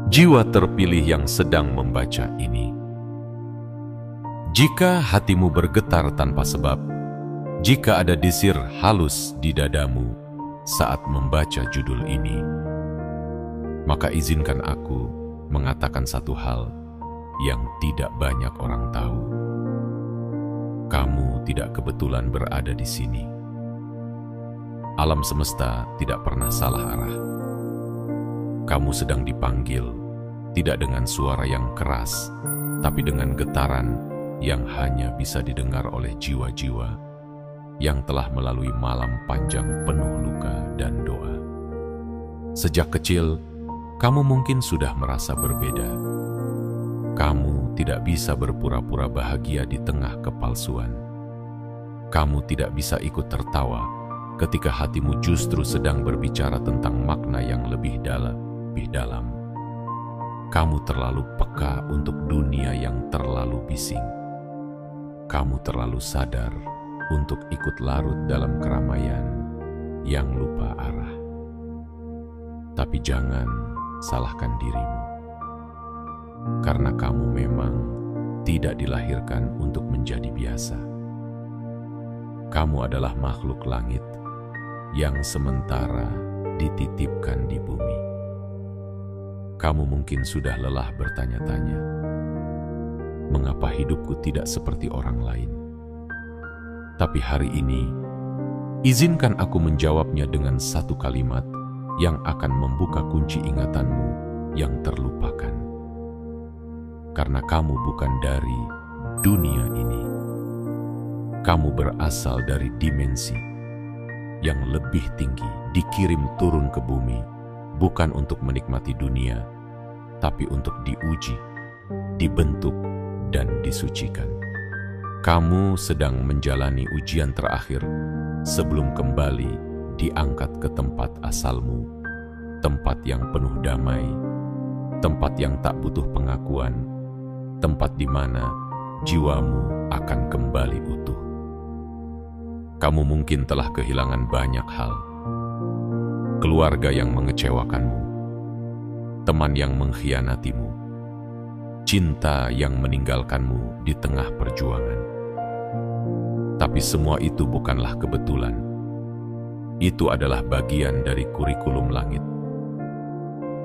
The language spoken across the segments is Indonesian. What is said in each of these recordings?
jiwa terpilih yang sedang membaca ini. Jika hatimu bergetar tanpa sebab, jika ada desir halus di dadamu saat membaca judul ini, maka izinkan aku mengatakan satu hal yang tidak banyak orang tahu. Kamu tidak kebetulan berada di sini. Alam semesta tidak pernah salah arah. Kamu sedang dipanggil, tidak dengan suara yang keras, tapi dengan getaran yang hanya bisa didengar oleh jiwa-jiwa yang telah melalui malam panjang penuh luka dan doa. Sejak kecil, kamu mungkin sudah merasa berbeda. Kamu tidak bisa berpura-pura bahagia di tengah kepalsuan. Kamu tidak bisa ikut tertawa ketika hatimu justru sedang berbicara tentang makna yang lebih dalam. Kamu terlalu peka untuk dunia yang terlalu bising. Kamu terlalu sadar untuk ikut larut dalam keramaian yang lupa arah. Tapi jangan salahkan dirimu, karena kamu memang tidak dilahirkan untuk menjadi biasa. Kamu adalah makhluk langit yang sementara dititipkan di bumi. Kamu mungkin sudah lelah bertanya-tanya, mengapa hidupku tidak seperti orang lain? Tapi hari ini, izinkan aku menjawabnya dengan satu kalimat yang akan membuka kunci ingatanmu yang terlupakan. Karena kamu bukan dari dunia ini. Kamu berasal dari dimensi yang lebih tinggi, dikirim turun ke bumi, bukan untuk menikmati dunia, tapi untuk diuji, dibentuk, dan disucikan. Kamu sedang menjalani ujian terakhir sebelum kembali diangkat ke tempat asalmu, tempat yang penuh damai, tempat yang tak butuh pengakuan, tempat di mana jiwamu akan kembali utuh. Kamu mungkin telah kehilangan banyak hal. Keluarga yang mengecewakanmu, teman yang mengkhianatimu, cinta yang meninggalkanmu di tengah perjuangan. Tapi semua itu bukanlah kebetulan. Itu adalah bagian dari kurikulum langit.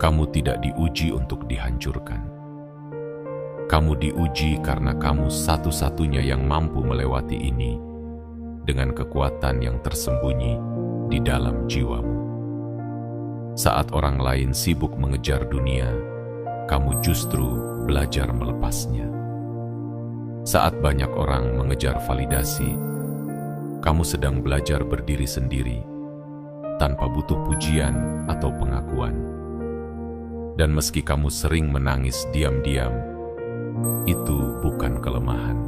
Kamu tidak diuji untuk dihancurkan. Kamu diuji karena kamu satu-satunya yang mampu melewati ini dengan kekuatan yang tersembunyi di dalam jiwamu. Saat orang lain sibuk mengejar dunia, kamu justru belajar melepasnya. Saat banyak orang mengejar validasi, kamu sedang belajar berdiri sendiri tanpa butuh pujian atau pengakuan. Dan meski kamu sering menangis diam-diam, itu bukan kelemahan.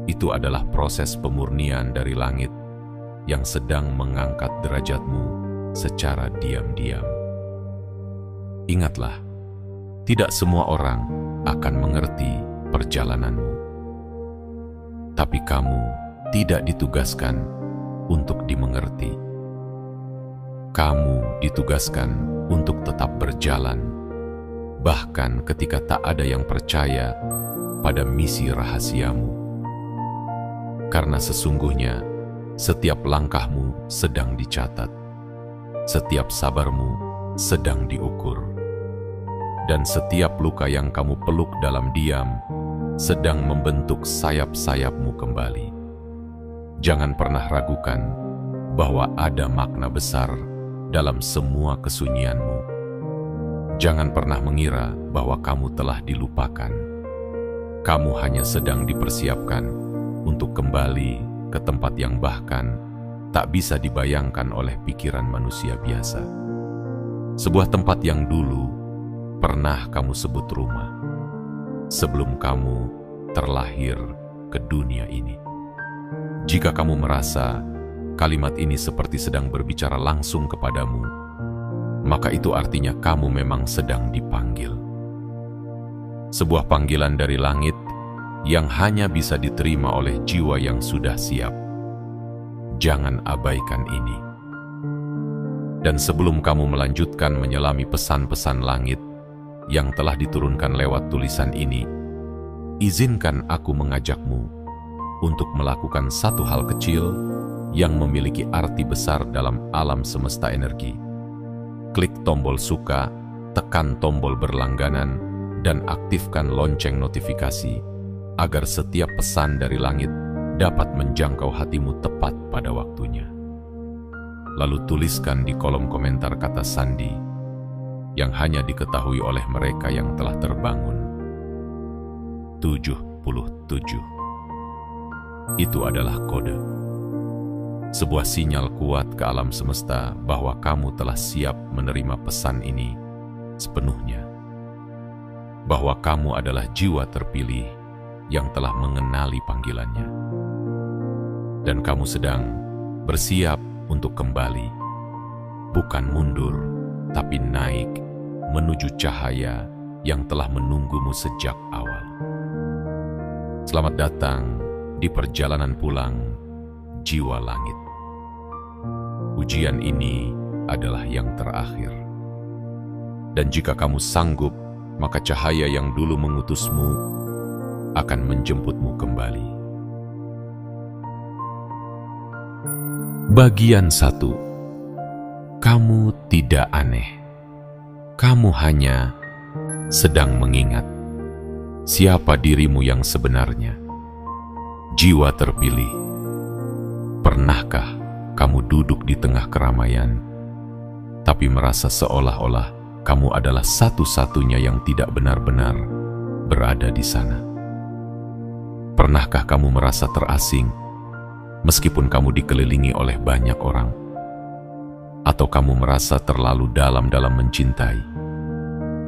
Itu adalah proses pemurnian dari langit yang sedang mengangkat derajatmu secara diam-diam. Ingatlah, tidak semua orang akan mengerti perjalananmu. Tapi kamu tidak ditugaskan untuk dimengerti. Kamu ditugaskan untuk tetap berjalan, bahkan ketika tak ada yang percaya pada misi rahasiamu. Karena sesungguhnya setiap langkahmu sedang dicatat, setiap sabarmu sedang diukur, dan setiap luka yang kamu peluk dalam diam sedang membentuk sayap-sayapmu kembali. Jangan pernah ragukan bahwa ada makna besar dalam semua kesunyianmu. Jangan pernah mengira bahwa kamu telah dilupakan. Kamu hanya sedang dipersiapkan untuk kembali ke tempat yang bahkan tak bisa dibayangkan oleh pikiran manusia biasa. Sebuah tempat yang dulu pernah kamu sebut rumah, sebelum kamu terlahir ke dunia ini. Jika kamu merasa kalimat ini seperti sedang berbicara langsung kepadamu, maka itu artinya kamu memang sedang dipanggil. Sebuah panggilan dari langit yang hanya bisa diterima oleh jiwa yang sudah siap. Jangan abaikan ini. Dan sebelum kamu melanjutkan menyelami pesan-pesan langit yang telah diturunkan lewat tulisan ini, izinkan aku mengajakmu untuk melakukan satu hal kecil yang memiliki arti besar dalam alam semesta energi. Klik tombol suka, tekan tombol berlangganan, dan aktifkan lonceng notifikasi agar setiap pesan dari langit dapat menjangkau hatimu tepat pada waktunya. Lalu tuliskan di kolom komentar kata sandi yang hanya diketahui oleh mereka yang telah terbangun. 77. Itu adalah kode. Sebuah sinyal kuat ke alam semesta bahwa kamu telah siap menerima pesan ini sepenuhnya. Bahwa kamu adalah jiwa terpilih yang telah mengenali panggilannya. Dan kamu sedang bersiap untuk kembali, bukan mundur, tapi naik menuju cahaya yang telah menunggumu sejak awal. Selamat datang di perjalanan pulang jiwa langit. Ujian ini adalah yang terakhir. Dan jika kamu sanggup, maka cahaya yang dulu mengutusmu akan menjemputmu kembali. Bagian 1. Kamu tidak aneh. Kamu hanya sedang mengingat siapa dirimu yang sebenarnya. Jiwa terpilih. Pernahkah kamu duduk di tengah keramaian, tapi merasa seolah-olah kamu adalah satu-satunya yang tidak benar-benar berada di sana? Pernahkah kamu merasa terasing, meskipun kamu dikelilingi oleh banyak orang? Atau kamu merasa terlalu dalam mencintai,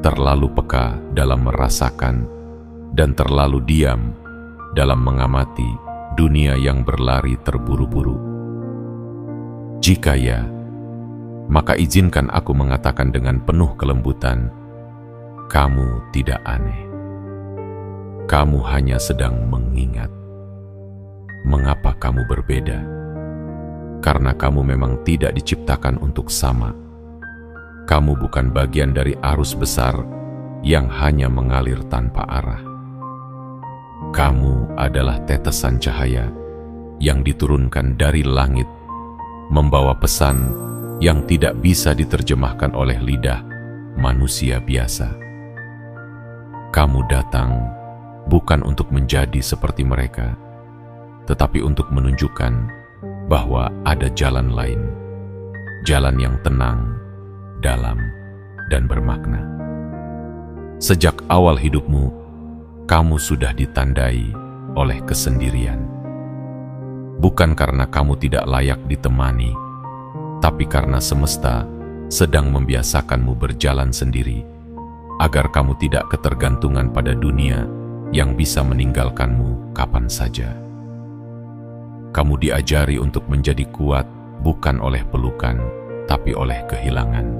terlalu peka dalam merasakan, dan terlalu diam dalam mengamati dunia yang berlari terburu-buru? Jika ya, maka izinkan aku mengatakan dengan penuh kelembutan, kamu tidak aneh. Kamu hanya sedang mengingat. Mengapa kamu berbeda? Karena kamu memang tidak diciptakan untuk sama. Kamu bukan bagian dari arus besar yang hanya mengalir tanpa arah. Kamu adalah tetesan cahaya yang diturunkan dari langit, membawa pesan yang tidak bisa diterjemahkan oleh lidah manusia biasa. Kamu datang bukan untuk menjadi seperti mereka, tetapi untuk menunjukkan bahwa ada jalan lain, jalan yang tenang, dalam, dan bermakna. Sejak awal hidupmu, kamu sudah ditandai oleh kesendirian. Bukan karena kamu tidak layak ditemani, tapi karena semesta sedang membiasakanmu berjalan sendiri, agar kamu tidak ketergantungan pada dunia yang bisa meninggalkanmu kapan saja. Kamu diajari untuk menjadi kuat bukan oleh pelukan, tapi oleh kehilangan.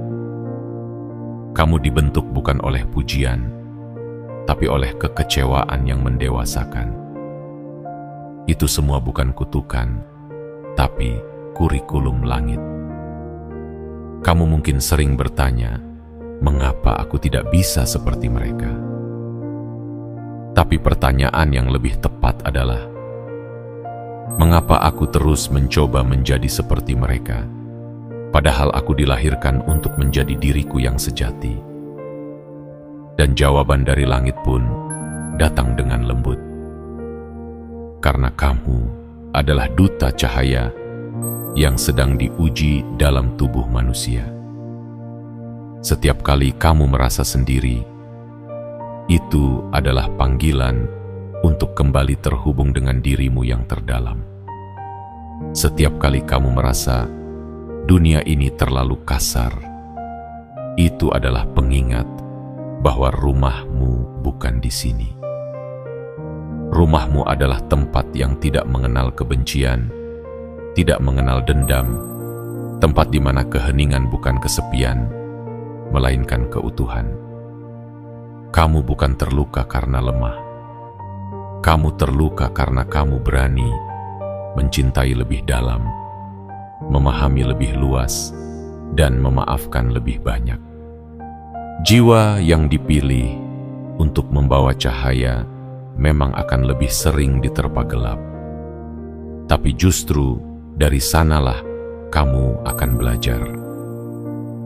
Kamu dibentuk bukan oleh pujian, tapi oleh kekecewaan yang mendewasakan. Itu semua bukan kutukan, tapi kurikulum langit. Kamu mungkin sering bertanya, mengapa aku tidak bisa seperti mereka? Tapi pertanyaan yang lebih tepat adalah, mengapa aku terus mencoba menjadi seperti mereka, padahal aku dilahirkan untuk menjadi diriku yang sejati? Dan jawaban dari langit pun datang dengan lembut. Karena kamu adalah duta cahaya yang sedang diuji dalam tubuh manusia. Setiap kali kamu merasa sendiri, itu adalah panggilan untuk kembali terhubung dengan dirimu yang terdalam. Setiap kali kamu merasa dunia ini terlalu kasar, itu adalah pengingat bahwa rumahmu bukan di sini. Rumahmu adalah tempat yang tidak mengenal kebencian, tidak mengenal dendam, tempat di mana keheningan bukan kesepian, melainkan keutuhan. Kamu bukan terluka karena lemah. Kamu terluka karena kamu berani mencintai lebih dalam, memahami lebih luas, dan memaafkan lebih banyak. Jiwa yang dipilih untuk membawa cahaya memang akan lebih sering diterpa gelap. Tapi justru dari sanalah kamu akan belajar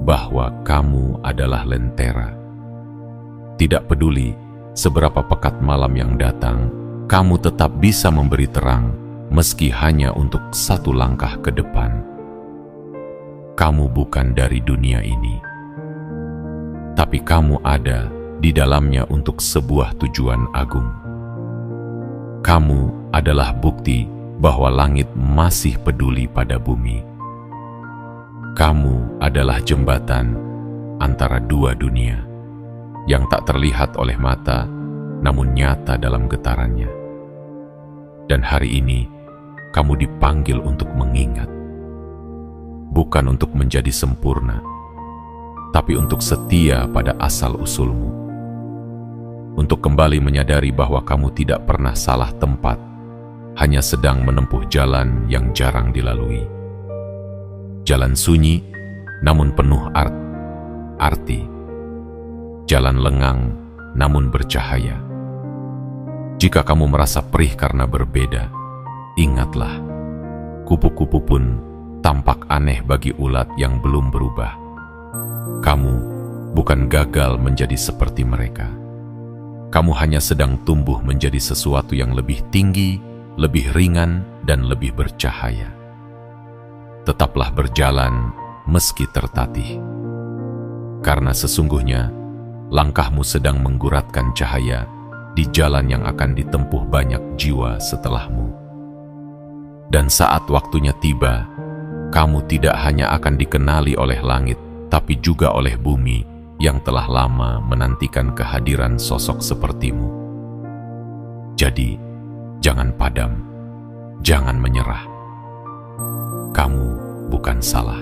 bahwa kamu adalah lentera. Tidak peduli seberapa pekat malam yang datang, kamu tetap bisa memberi terang meski hanya untuk satu langkah ke depan. Kamu bukan dari dunia ini, tapi kamu ada di dalamnya untuk sebuah tujuan agung. Kamu adalah bukti bahwa langit masih peduli pada bumi. Kamu adalah jembatan antara dua dunia yang tak terlihat oleh mata, namun nyata dalam getarannya. Dan hari ini, kamu dipanggil untuk mengingat, bukan untuk menjadi sempurna, tapi untuk setia pada asal-usulmu, untuk kembali menyadari bahwa kamu tidak pernah salah tempat, hanya sedang menempuh jalan yang jarang dilalui. Jalan sunyi, namun penuh arti. Jalan lengang, namun bercahaya. Jika kamu merasa perih karena berbeda, ingatlah, kupu-kupu pun tampak aneh bagi ulat yang belum berubah. Kamu bukan gagal menjadi seperti mereka. Kamu hanya sedang tumbuh menjadi sesuatu yang lebih tinggi, lebih ringan, dan lebih bercahaya. Tetaplah berjalan meski tertatih, karena sesungguhnya langkahmu sedang mengguratkan cahaya di jalan yang akan ditempuh banyak jiwa setelahmu. Dan saat waktunya tiba, kamu tidak hanya akan dikenali oleh langit, tapi juga oleh bumi yang telah lama menantikan kehadiran sosok sepertimu. Jadi, jangan padam, jangan menyerah. Kamu bukan salah.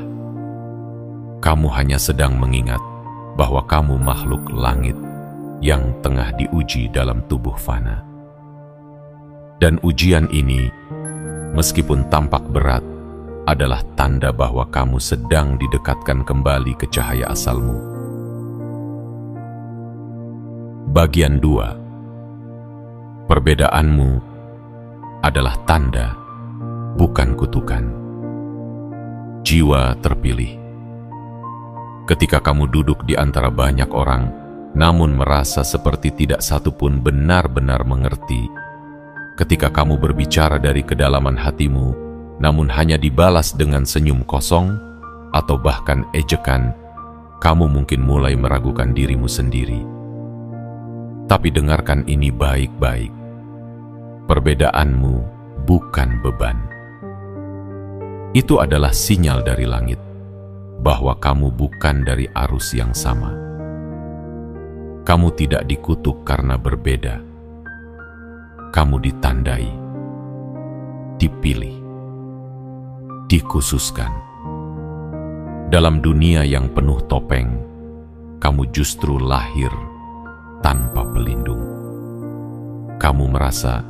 Kamu hanya sedang mengingat bahwa kamu makhluk langit yang tengah diuji dalam tubuh fana. Dan ujian ini, meskipun tampak berat, adalah tanda bahwa kamu sedang didekatkan kembali ke cahaya asalmu. Bagian 2. Perbedaanmu adalah tanda, bukan kutukan. Jiwa terpilih. Ketika kamu duduk di antara banyak orang, namun merasa seperti tidak satu pun benar-benar mengerti. Ketika kamu berbicara dari kedalaman hatimu, namun hanya dibalas dengan senyum kosong, atau bahkan ejekan, kamu mungkin mulai meragukan dirimu sendiri. Tapi dengarkan ini baik-baik. Perbedaanmu bukan beban. Itu adalah sinyal dari langit bahwa kamu bukan dari arus yang sama. Kamu tidak dikutuk karena berbeda. Kamu ditandai, dipilih, dikhususkan. Dalam dunia yang penuh topeng, kamu justru lahir tanpa pelindung. Kamu merasa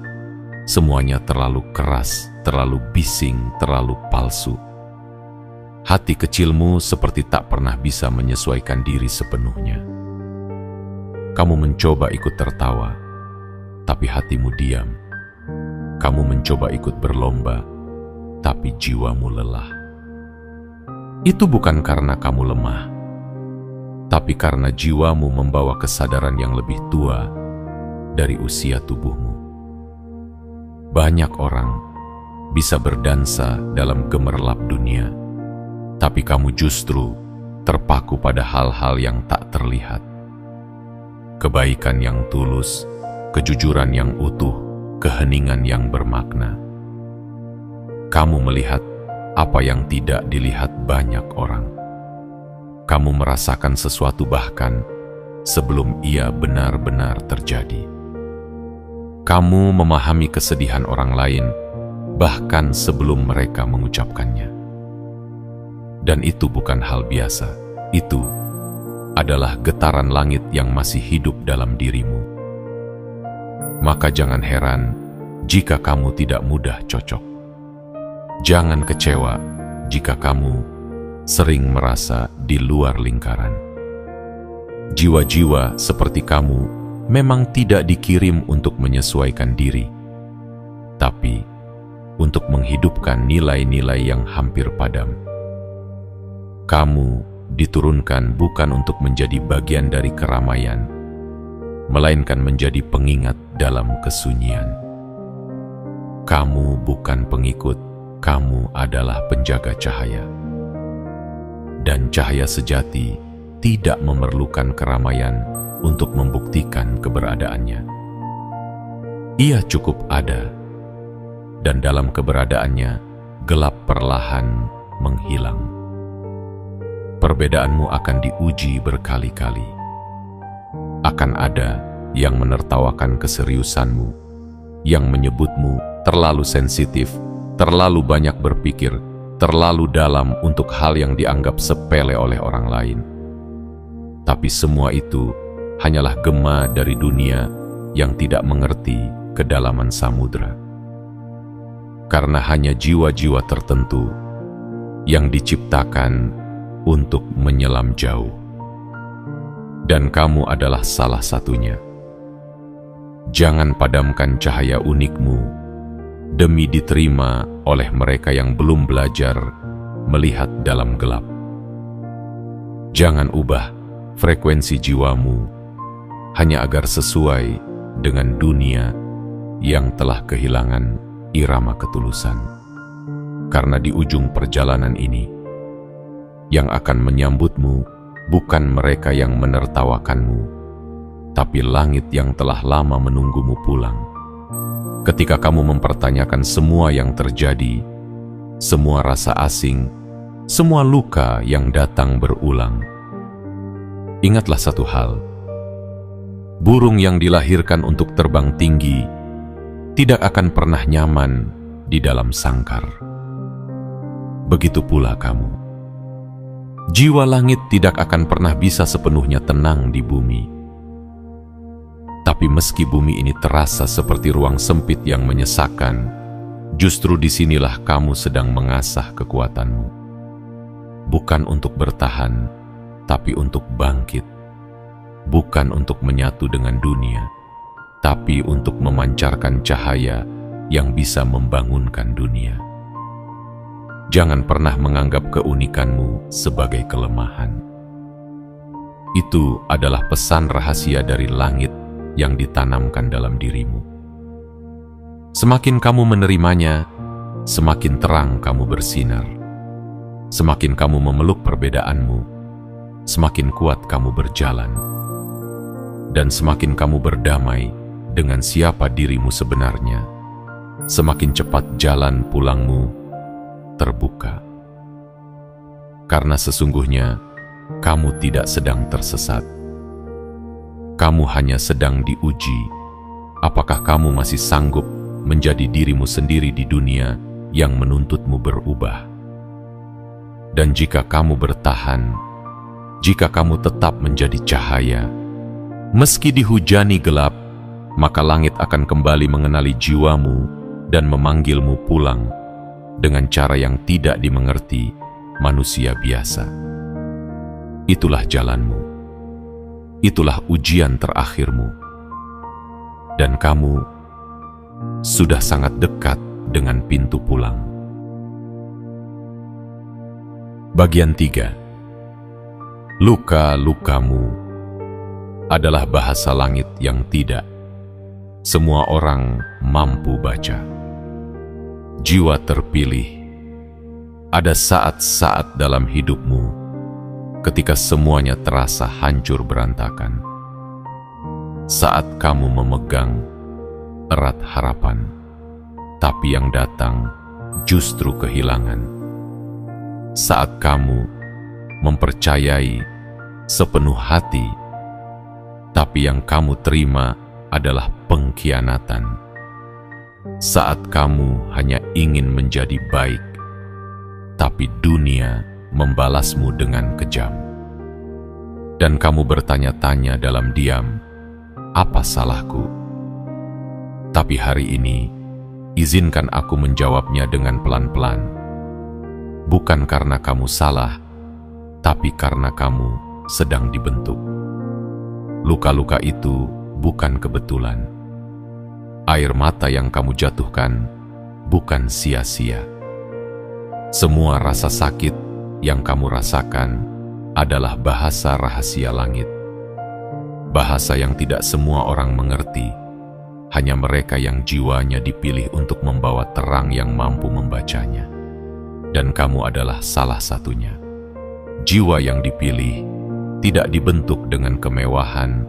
semuanya terlalu keras, terlalu bising, terlalu palsu. Hati kecilmu seperti tak pernah bisa menyesuaikan diri sepenuhnya. Kamu mencoba ikut tertawa, tapi hatimu diam. Kamu mencoba ikut berlomba, tapi jiwamu lelah. Itu bukan karena kamu lemah, tapi karena jiwamu membawa kesadaran yang lebih tua dari usia tubuhmu. Banyak orang bisa berdansa dalam gemerlap dunia, tapi kamu justru terpaku pada hal-hal yang tak terlihat. Kebaikan yang tulus, kejujuran yang utuh, keheningan yang bermakna. Kamu melihat apa yang tidak dilihat banyak orang. Kamu merasakan sesuatu bahkan sebelum ia benar-benar terjadi. Kamu memahami kesedihan orang lain bahkan sebelum mereka mengucapkannya. Dan itu bukan hal biasa. Itu adalah getaran langit yang masih hidup dalam dirimu. Maka jangan heran jika kamu tidak mudah cocok. Jangan kecewa jika kamu sering merasa di luar lingkaran. Jiwa-jiwa seperti kamu memang tidak dikirim untuk menyesuaikan diri, tapi untuk menghidupkan nilai-nilai yang hampir padam. Kamu diturunkan bukan untuk menjadi bagian dari keramaian, melainkan menjadi pengingat dalam kesunyian. Kamu bukan pengikut, kamu adalah penjaga cahaya. Dan cahaya sejati tidak memerlukan keramaian untuk membuktikan keberadaannya. Ia cukup ada, dan dalam keberadaannya, gelap perlahan menghilang. Perbedaanmu akan diuji berkali-kali. Akan ada yang menertawakan keseriusanmu, yang menyebutmu terlalu sensitif, terlalu banyak berpikir, terlalu dalam untuk hal yang dianggap sepele oleh orang lain. Tapi semua itu hanyalah gema dari dunia yang tidak mengerti kedalaman samudra. Karena hanya jiwa-jiwa tertentu yang diciptakan untuk menyelam jauh. Dan kamu adalah salah satunya. Jangan padamkan cahaya unikmu demi diterima oleh mereka yang belum belajar melihat dalam gelap. Jangan ubah frekuensi jiwamu hanya agar sesuai dengan dunia yang telah kehilangan irama ketulusan. Karena di ujung perjalanan ini, yang akan menyambutmu bukan mereka yang menertawakanmu, tapi langit yang telah lama menunggumu pulang. Ketika kamu mempertanyakan semua yang terjadi, semua rasa asing, semua luka yang datang berulang, ingatlah satu hal: burung yang dilahirkan untuk terbang tinggi tidak akan pernah nyaman di dalam sangkar. Begitu pula kamu. Jiwa langit tidak akan pernah bisa sepenuhnya tenang di bumi. Tapi meski bumi ini terasa seperti ruang sempit yang menyesakkan, justru disinilah kamu sedang mengasah kekuatanmu. Bukan untuk bertahan, tapi untuk bangkit. Bukan untuk menyatu dengan dunia, tapi untuk memancarkan cahaya yang bisa membangunkan dunia. Jangan pernah menganggap keunikanmu sebagai kelemahan. Itu adalah pesan rahasia dari langit yang ditanamkan dalam dirimu. Semakin kamu menerimanya, semakin terang kamu bersinar. Semakin kamu memeluk perbedaanmu, semakin kuat kamu berjalan. Dan semakin kamu berdamai dengan siapa dirimu sebenarnya, semakin cepat jalan pulangmu terbuka. Karena sesungguhnya kamu tidak sedang tersesat. Kamu hanya sedang diuji, apakah kamu masih sanggup menjadi dirimu sendiri di dunia yang menuntutmu berubah. Dan jika kamu bertahan, jika kamu tetap menjadi cahaya, meski dihujani gelap, maka langit akan kembali mengenali jiwamu dan memanggilmu pulang dengan cara yang tidak dimengerti manusia biasa. Itulah jalanmu. Itulah ujian terakhirmu. Dan kamu sudah sangat dekat dengan pintu pulang. Bagian 3. Luka-lukamu adalah bahasa langit yang tidak semua orang mampu baca. Jiwa terpilih, ada saat-saat dalam hidupmu ketika semuanya terasa hancur berantakan. Saat kamu memegang erat harapan, tapi yang datang justru kehilangan. Saat kamu mempercayai sepenuh hati, tapi yang kamu terima adalah pengkhianatan. Saat kamu hanya ingin menjadi baik, tapi dunia membalasmu dengan kejam. Dan kamu bertanya-tanya dalam diam, apa salahku? Tapi hari ini, izinkan aku menjawabnya dengan pelan-pelan. Bukan karena kamu salah, tapi karena kamu sedang dibentuk. Luka-luka itu bukan kebetulan. Air mata yang kamu jatuhkan bukan sia-sia. Semua rasa sakit yang kamu rasakan adalah bahasa rahasia langit. Bahasa yang tidak semua orang mengerti, hanya mereka yang jiwanya dipilih untuk membawa terang yang mampu membacanya. Dan kamu adalah salah satunya. Jiwa yang dipilih tidak dibentuk dengan kemewahan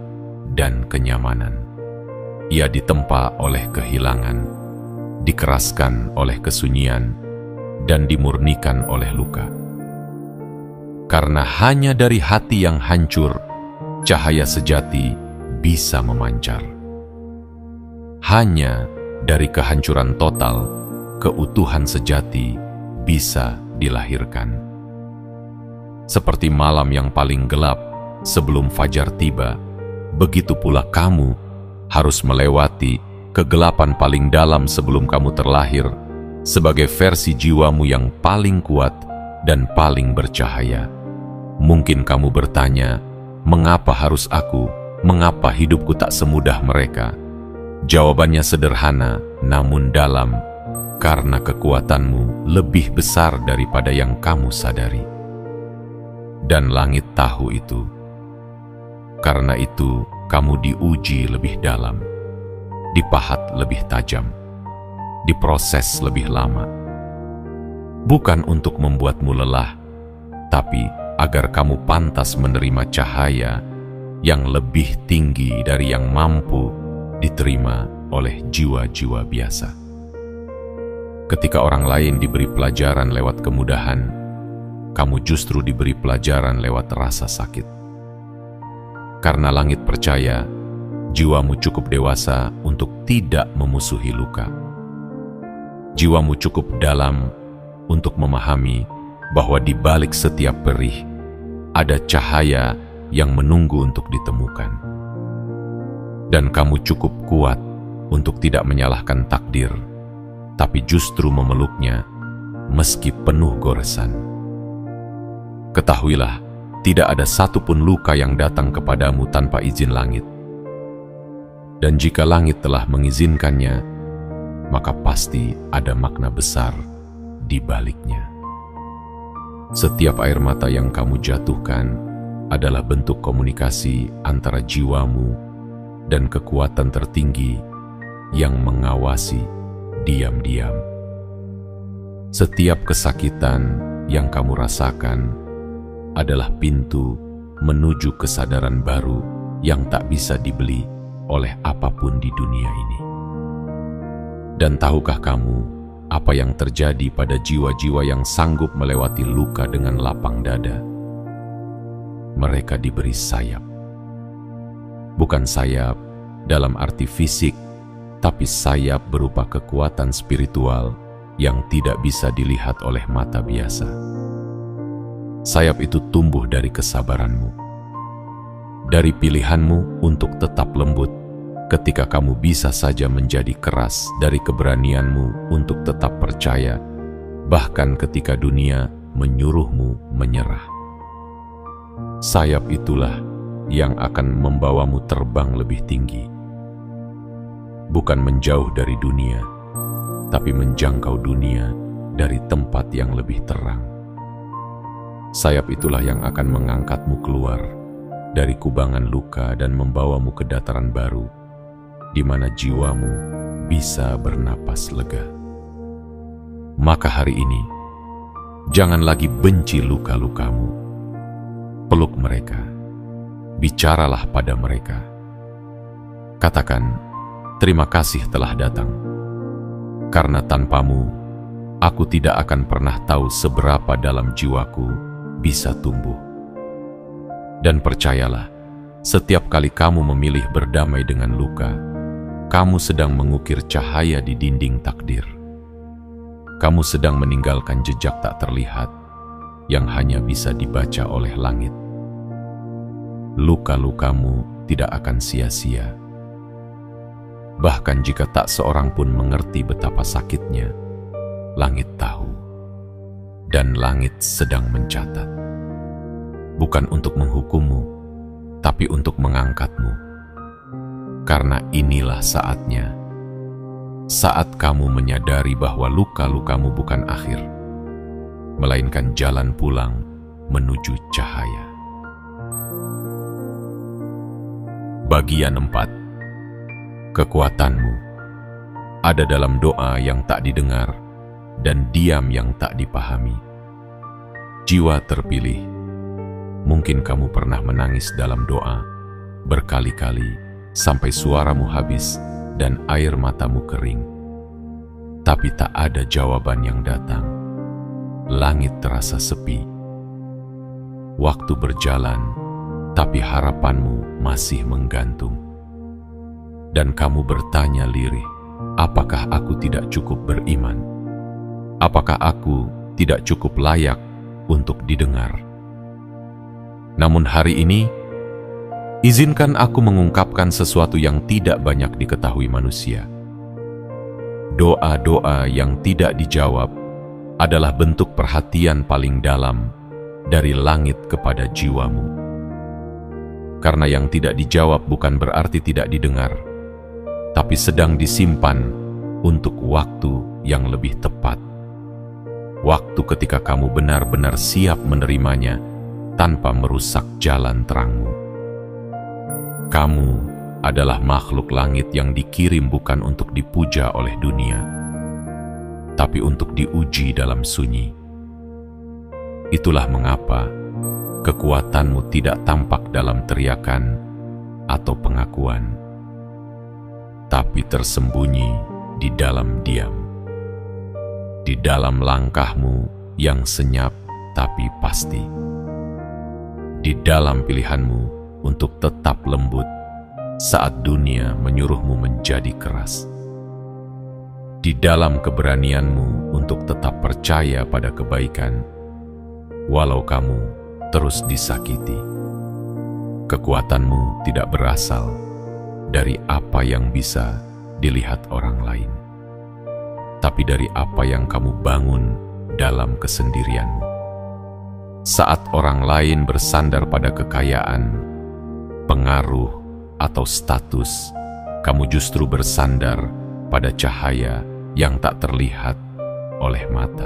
dan kenyamanan. Ia ditempa oleh kehilangan, dikeraskan oleh kesunyian, dan dimurnikan oleh luka. Karena hanya dari hati yang hancur, cahaya sejati bisa memancar. Hanya dari kehancuran total, keutuhan sejati bisa dilahirkan. Seperti malam yang paling gelap sebelum fajar tiba, begitu pula kamu harus melewati kegelapan paling dalam sebelum kamu terlahir sebagai versi jiwamu yang paling kuat dan paling bercahaya. Mungkin kamu bertanya, mengapa harus aku? Mengapa hidupku tak semudah mereka? Jawabannya sederhana namun dalam, karena kekuatanmu lebih besar daripada yang kamu sadari. Dan langit tahu itu. Karena itu, kamu diuji lebih dalam, dipahat lebih tajam, diproses lebih lama. Bukan untuk membuatmu lelah, tapi agar kamu pantas menerima cahaya yang lebih tinggi dari yang mampu diterima oleh jiwa-jiwa biasa. Ketika orang lain diberi pelajaran lewat kemudahan, kamu justru diberi pelajaran lewat rasa sakit. Karena langit percaya, jiwamu cukup dewasa untuk tidak memusuhi luka. Jiwamu cukup dalam untuk memahami bahwa di balik setiap perih, ada cahaya yang menunggu untuk ditemukan. Dan kamu cukup kuat untuk tidak menyalahkan takdir, tapi justru memeluknya meski penuh goresan. Ketahuilah, tidak ada satupun luka yang datang kepadamu tanpa izin langit. Dan jika langit telah mengizinkannya, maka pasti ada makna besar di baliknya. Setiap air mata yang kamu jatuhkan adalah bentuk komunikasi antara jiwamu dan kekuatan tertinggi yang mengawasi diam-diam. Setiap kesakitan yang kamu rasakan adalah pintu menuju kesadaran baru yang tak bisa dibeli oleh apapun di dunia ini. Dan tahukah kamu apa yang terjadi pada jiwa-jiwa yang sanggup melewati luka dengan lapang dada? Mereka diberi sayap. Bukan sayap dalam arti fisik, tapi sayap berupa kekuatan spiritual yang tidak bisa dilihat oleh mata biasa. Sayap itu tumbuh dari kesabaranmu, dari pilihanmu untuk tetap lembut ketika kamu bisa saja menjadi keras, dari keberanianmu untuk tetap percaya, bahkan ketika dunia menyuruhmu menyerah. Sayap itulah yang akan membawamu terbang lebih tinggi, bukan menjauh dari dunia, tapi menjangkau dunia dari tempat yang lebih terang. Sayap itulah yang akan mengangkatmu keluar dari kubangan luka dan membawamu ke dataran baru, di mana jiwamu bisa bernapas lega. Maka hari ini, jangan lagi benci luka-lukamu. Peluk mereka, bicaralah pada mereka. Katakan, terima kasih telah datang. Karena tanpamu, aku tidak akan pernah tahu seberapa dalam jiwaku bisa tumbuh. Dan percayalah, setiap kali kamu memilih berdamai dengan luka, kamu sedang mengukir cahaya di dinding takdir. Kamu sedang meninggalkan jejak tak terlihat yang hanya bisa dibaca oleh langit. Luka-lukamu tidak akan sia-sia. Bahkan jika tak seorang pun mengerti betapa sakitnya, langit tahu. Dan langit sedang mencatat. Bukan untuk menghukummu, tapi untuk mengangkatmu. Karena inilah saatnya, saat kamu menyadari bahwa luka-lukamu bukan akhir, melainkan jalan pulang menuju cahaya. Bagian 4. Kekuatanmu ada dalam doa yang tak didengar dan diam yang tak dipahami. Jiwa terpilih, mungkin kamu pernah menangis dalam doa berkali-kali sampai suaramu habis dan air matamu kering. Tapi tak ada jawaban yang datang. Langit terasa sepi. Waktu berjalan, tapi harapanmu masih menggantung. Dan kamu bertanya lirih, apakah aku tidak cukup beriman? Apakah aku tidak cukup layak untuk didengar? Namun hari ini, izinkan aku mengungkapkan sesuatu yang tidak banyak diketahui manusia. Doa-doa yang tidak dijawab adalah bentuk perhatian paling dalam dari langit kepada jiwamu. Karena yang tidak dijawab bukan berarti tidak didengar, tapi sedang disimpan untuk waktu yang lebih tepat. Waktu ketika kamu benar-benar siap menerimanya tanpa merusak jalan terangmu. Kamu adalah makhluk langit yang dikirim bukan untuk dipuja oleh dunia, tapi untuk diuji dalam sunyi. Itulah mengapa kekuatanmu tidak tampak dalam teriakan atau pengakuan, tapi tersembunyi di dalam diam. Di dalam langkahmu yang senyap tapi pasti. Di dalam pilihanmu untuk tetap lembut saat dunia menyuruhmu menjadi keras. Di dalam keberanianmu untuk tetap percaya pada kebaikan, walau kamu terus disakiti. Kekuatanmu tidak berasal dari apa yang bisa dilihat orang lain, tapi dari apa yang kamu bangun dalam kesendirianmu. Saat orang lain bersandar pada kekayaan, pengaruh, atau status, kamu justru bersandar pada cahaya yang tak terlihat oleh mata.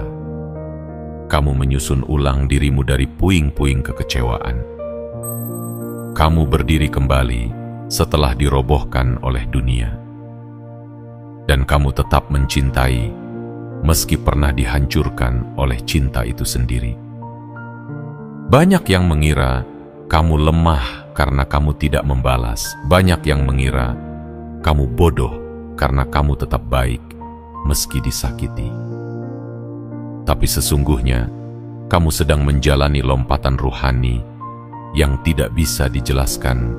Kamu menyusun ulang dirimu dari puing-puing kekecewaan. Kamu berdiri kembali setelah dirobohkan oleh dunia. Dan kamu tetap mencintai meski pernah dihancurkan oleh cinta itu sendiri. Banyak yang mengira kamu lemah karena kamu tidak membalas. Banyak yang mengira kamu bodoh karena kamu tetap baik meski disakiti. Tapi sesungguhnya kamu sedang menjalani lompatan ruhani yang tidak bisa dijelaskan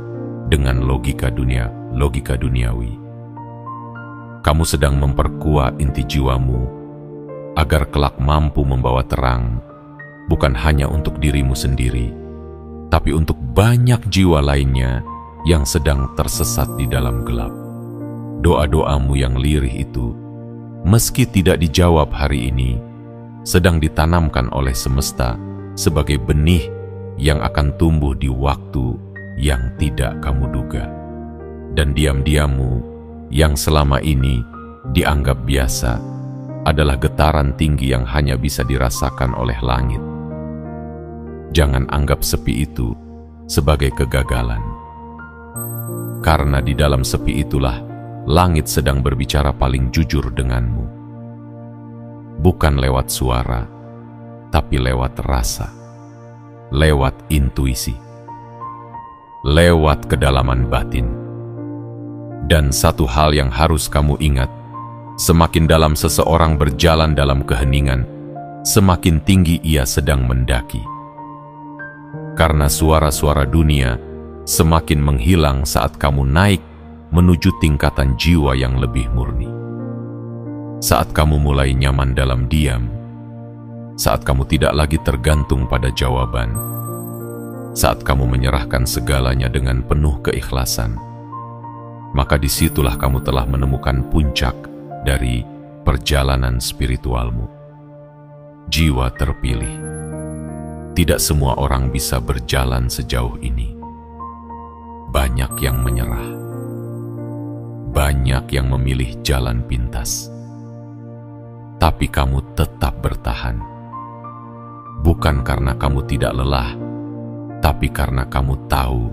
dengan logika duniawi. Kamu sedang memperkuat inti jiwamu agar kelak mampu membawa terang, bukan hanya untuk dirimu sendiri, tapi untuk banyak jiwa lainnya yang sedang tersesat di dalam gelap. Doa-doamu yang lirih itu, meski tidak dijawab hari ini, sedang ditanamkan oleh semesta sebagai benih yang akan tumbuh di waktu yang tidak kamu duga. Dan diam-diammu yang selama ini dianggap biasa adalah getaran tinggi yang hanya bisa dirasakan oleh langit. Jangan anggap sepi itu sebagai kegagalan. Karena di dalam sepi itulah langit sedang berbicara paling jujur denganmu. Bukan lewat suara, tapi lewat rasa, lewat intuisi, lewat kedalaman batin. Dan satu hal yang harus kamu ingat, semakin dalam seseorang berjalan dalam keheningan, semakin tinggi ia sedang mendaki. Karena suara-suara dunia semakin menghilang saat kamu naik menuju tingkatan jiwa yang lebih murni. Saat kamu mulai nyaman dalam diam, saat kamu tidak lagi tergantung pada jawaban, saat kamu menyerahkan segalanya dengan penuh keikhlasan, maka disitulah kamu telah menemukan puncak dari perjalanan spiritualmu. Jiwa terpilih. Tidak semua orang bisa berjalan sejauh ini. banyak yang menyerah. Banyak yang memilih jalan pintas. Tapi kamu tetap bertahan. Bukan karena kamu tidak lelah, tapi karena kamu tahu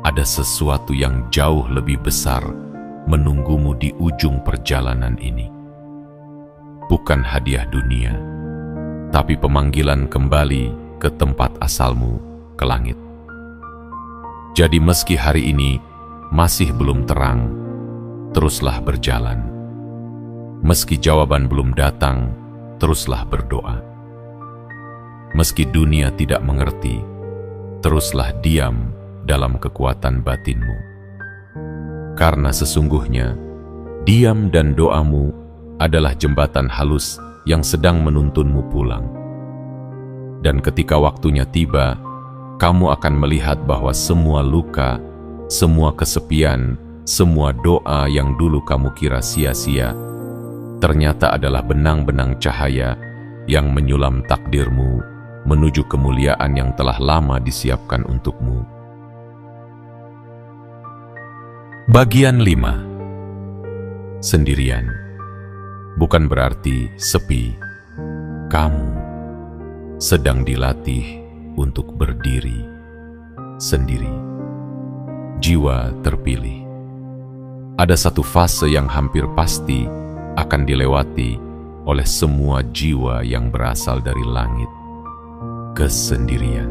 ada sesuatu yang jauh lebih besar menunggumu di ujung perjalanan ini. Bukan hadiah dunia, tapi pemanggilan kembali ke tempat asalmu, ke langit. Jadi meski hari ini masih belum terang, teruslah berjalan. Meski jawaban belum datang, teruslah berdoa. Meski dunia tidak mengerti, teruslah diam dalam kekuatan batinmu. Karena sesungguhnya, diam dan doamu adalah jembatan halus yang sedang menuntunmu pulang. Dan ketika waktunya tiba, kamu akan melihat bahwa semua luka, semua kesepian, semua doa yang dulu kamu kira sia-sia, ternyata adalah benang-benang cahaya yang menyulam takdirmu menuju kemuliaan yang telah lama disiapkan untukmu. Bagian 5. Sendirian bukan berarti sepi. Kamu sedang dilatih untuk berdiri sendiri. Jiwa terpilih. Ada satu fase yang hampir pasti akan dilewati oleh semua jiwa yang berasal dari langit. Kesendirian.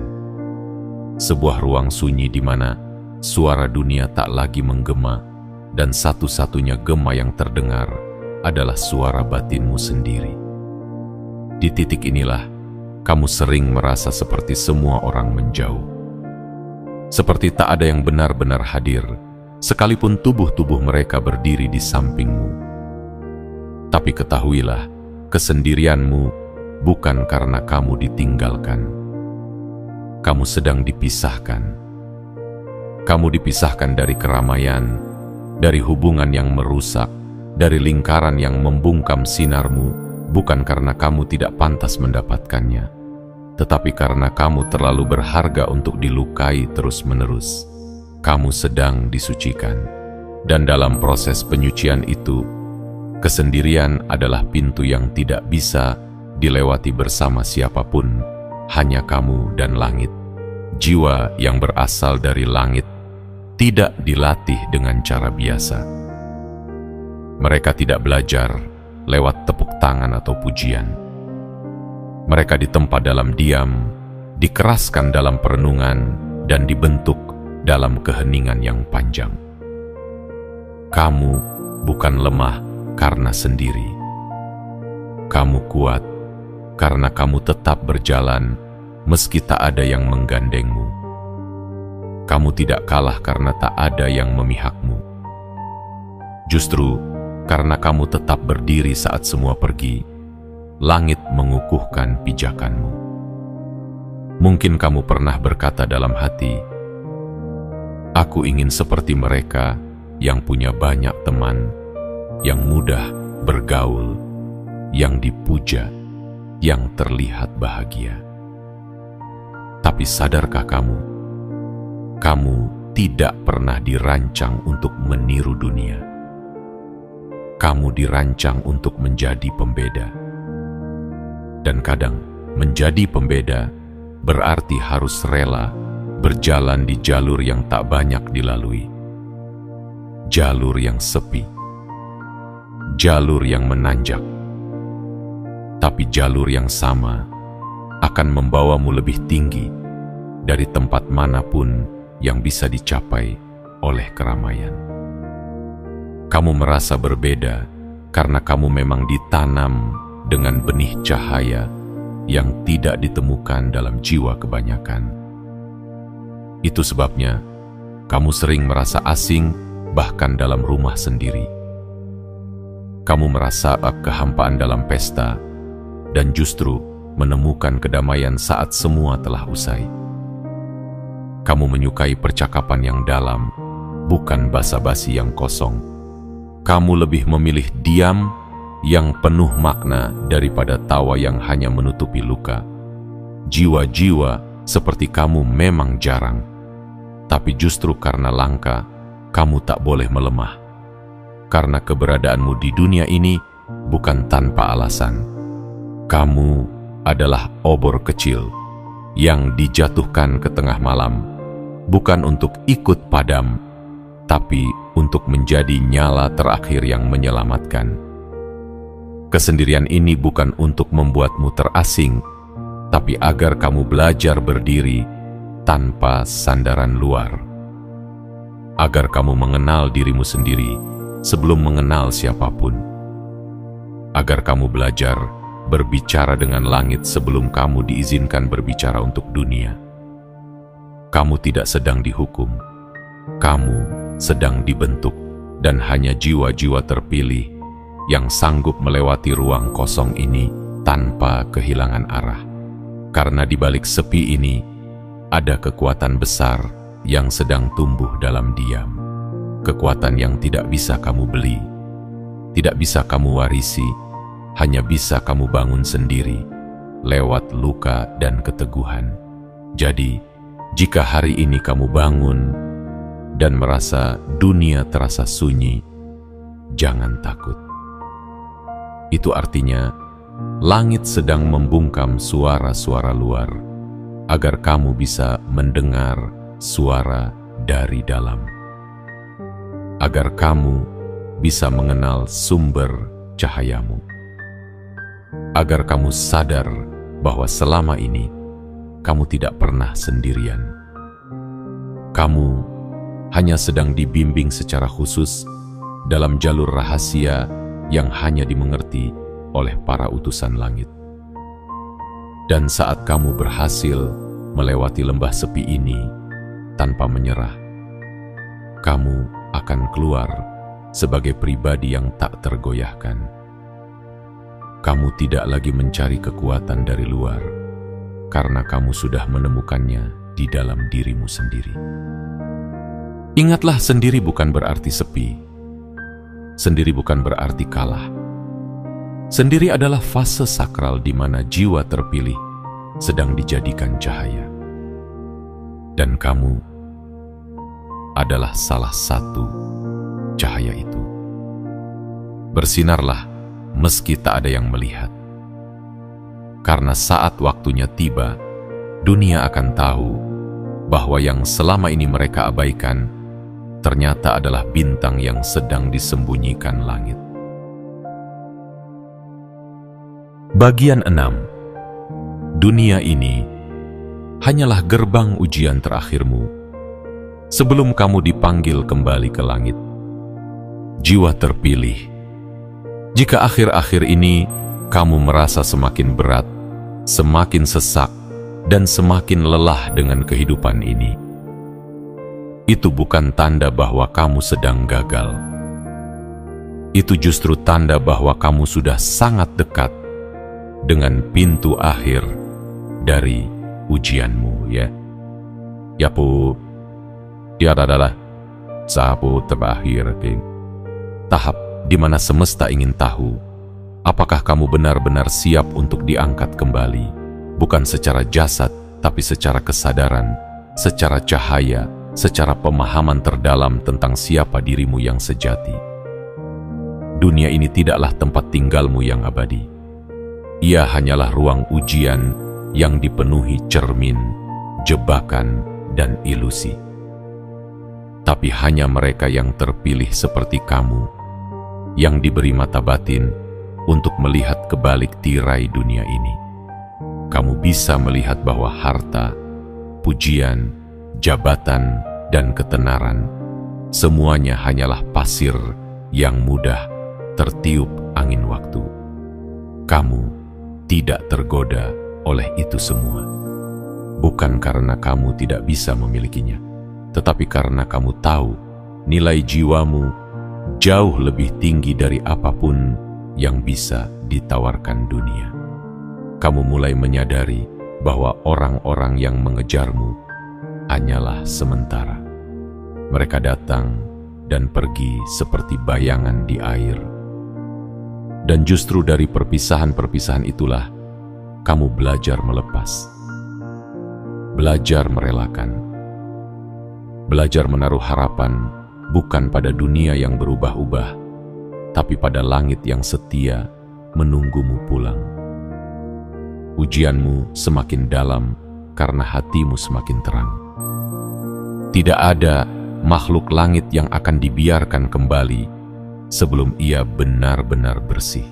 Sebuah ruang sunyi di mana suara dunia tak lagi menggema dan satu-satunya gema yang terdengar adalah suara batinmu sendiri. Di titik inilah kamu sering merasa seperti semua orang menjauh. Seperti tak ada yang benar-benar hadir, sekalipun tubuh-tubuh mereka berdiri di sampingmu. Tapi ketahuilah, kesendirianmu bukan karena kamu ditinggalkan. Kamu sedang dipisahkan. Kamu dipisahkan dari keramaian, dari hubungan yang merusak, dari lingkaran yang membungkam sinarmu, bukan karena kamu tidak pantas mendapatkannya, tetapi karena kamu terlalu berharga untuk dilukai terus-menerus. Kamu sedang disucikan, dan dalam proses penyucian itu, kesendirian adalah pintu yang tidak bisa dilewati bersama siapapun, hanya kamu dan langit. Jiwa yang berasal dari langit tidak dilatih dengan cara biasa. Mereka tidak belajar lewat tepuk tangan atau pujian. Mereka ditempa dalam diam, dikeraskan dalam perenungan, dan dibentuk dalam keheningan yang panjang. Kamu bukan lemah karena sendiri. Kamu kuat karena kamu tetap berjalan meski tak ada yang menggandengmu. Kamu tidak kalah karena tak ada yang memihakmu. Justru karena kamu tetap berdiri saat semua pergi, langit mengukuhkan pijakanmu. Mungkin kamu pernah berkata dalam hati, "Aku ingin seperti mereka yang punya banyak teman, yang mudah bergaul, yang dipuja, yang terlihat bahagia." Tapi sadarkah kamu tidak pernah dirancang untuk meniru dunia. Kamu dirancang untuk menjadi pembeda. Dan kadang menjadi pembeda berarti harus rela berjalan di jalur yang tak banyak dilalui. Jalur yang sepi. Jalur yang menanjak. Tapi jalur yang sama akan membawamu lebih tinggi dari tempat manapun yang bisa dicapai oleh keramaian. Kamu merasa berbeda karena kamu memang ditanam dengan benih cahaya yang tidak ditemukan dalam jiwa kebanyakan. Itu sebabnya kamu sering merasa asing bahkan dalam rumah sendiri. Kamu merasa kehampaan dalam pesta dan justru menemukan kedamaian saat semua telah usai. Kamu menyukai percakapan yang dalam, bukan basa-basi yang kosong. Kamu lebih memilih diam yang penuh makna daripada tawa yang hanya menutupi luka. Jiwa-jiwa seperti kamu memang jarang, Tapi justru karena langka, kamu tak boleh melemah. Karena keberadaanmu di dunia ini bukan tanpa alasan. Kamu adalah obor kecil yang dijatuhkan ke tengah malam, bukan untuk ikut padam, tapi untuk menjadi nyala terakhir yang menyelamatkan. Kesendirian ini bukan untuk membuatmu terasing, tapi agar kamu belajar berdiri tanpa sandaran luar. Agar kamu mengenal dirimu sendiri sebelum mengenal siapapun. Agar kamu belajar berbicara dengan langit sebelum kamu diizinkan berbicara untuk dunia. Kamu tidak sedang dihukum, kamu sedang dibentuk, dan hanya jiwa-jiwa terpilih yang sanggup melewati ruang kosong ini tanpa kehilangan arah. Karena di balik sepi ini ada kekuatan besar yang sedang tumbuh dalam diam. Kekuatan yang tidak bisa kamu beli, tidak bisa kamu warisi, hanya bisa kamu bangun sendiri lewat luka dan keteguhan. Jadi, jika hari ini kamu bangun dan merasa dunia terasa sunyi, jangan takut. Itu artinya langit sedang membungkam suara-suara luar agar kamu bisa mendengar suara dari dalam. Agar kamu bisa mengenal sumber cahayamu. Agar kamu sadar bahwa selama ini kamu tidak pernah sendirian. Kamu hanya sedang dibimbing secara khusus dalam jalur rahasia yang hanya dimengerti oleh para utusan langit. Dan saat kamu berhasil melewati lembah sepi ini tanpa menyerah, kamu akan keluar sebagai pribadi yang tak tergoyahkan. Kamu tidak lagi mencari kekuatan dari luar, karena kamu sudah menemukannya di dalam dirimu sendiri. Ingatlah, sendiri bukan berarti sepi. Sendiri bukan berarti kalah. Sendiri adalah fase sakral di mana jiwa terpilih sedang dijadikan cahaya. Dan kamu adalah salah satu cahaya itu. Bersinarlah meski tak ada yang melihat. Karena saat waktunya tiba, dunia akan tahu bahwa yang selama ini mereka abaikan ternyata adalah bintang yang sedang disembunyikan langit. Bagian 6. Dunia ini hanyalah gerbang ujian terakhirmu sebelum kamu dipanggil kembali ke langit. Jiwa terpilih, jika akhir-akhir ini kamu merasa semakin berat, semakin sesak, dan semakin lelah dengan kehidupan ini, itu bukan tanda bahwa kamu sedang gagal. Itu justru tanda bahwa kamu sudah sangat dekat dengan pintu akhir dari ujianmu, ya. Ya pu, tiada adalah sapu terakhir, tahap di mana semesta ingin tahu apakah kamu benar-benar siap untuk diangkat kembali, bukan secara jasad, tapi secara kesadaran, secara cahaya, secara pemahaman terdalam tentang siapa dirimu yang sejati. Dunia ini tidaklah tempat tinggalmu yang abadi. Ia hanyalah ruang ujian yang dipenuhi cermin, jebakan, dan ilusi. Tapi hanya mereka yang terpilih seperti kamu, yang diberi mata batin untuk melihat kebalik tirai dunia ini. Kamu bisa melihat bahwa harta, pujian, jabatan, dan ketenaran semuanya hanyalah pasir yang mudah tertiup angin waktu. Kamu tidak tergoda oleh itu semua, bukan karena kamu tidak bisa memilikinya, tetapi karena kamu tahu nilai jiwamu jauh lebih tinggi dari apapun yang bisa ditawarkan dunia. Kamu mulai menyadari bahwa orang-orang yang mengejarmu hanyalah sementara. Mereka datang dan pergi seperti bayangan di air. Dan justru dari perpisahan-perpisahan itulah kamu belajar melepas, belajar merelakan, Belajar menaruh harapan bukan pada dunia yang berubah-ubah, tapi pada langit yang setia menunggumu pulang. Ujianmu semakin dalam karena hatimu semakin terang. Tidak ada makhluk langit yang akan dibiarkan kembali sebelum ia benar-benar bersih.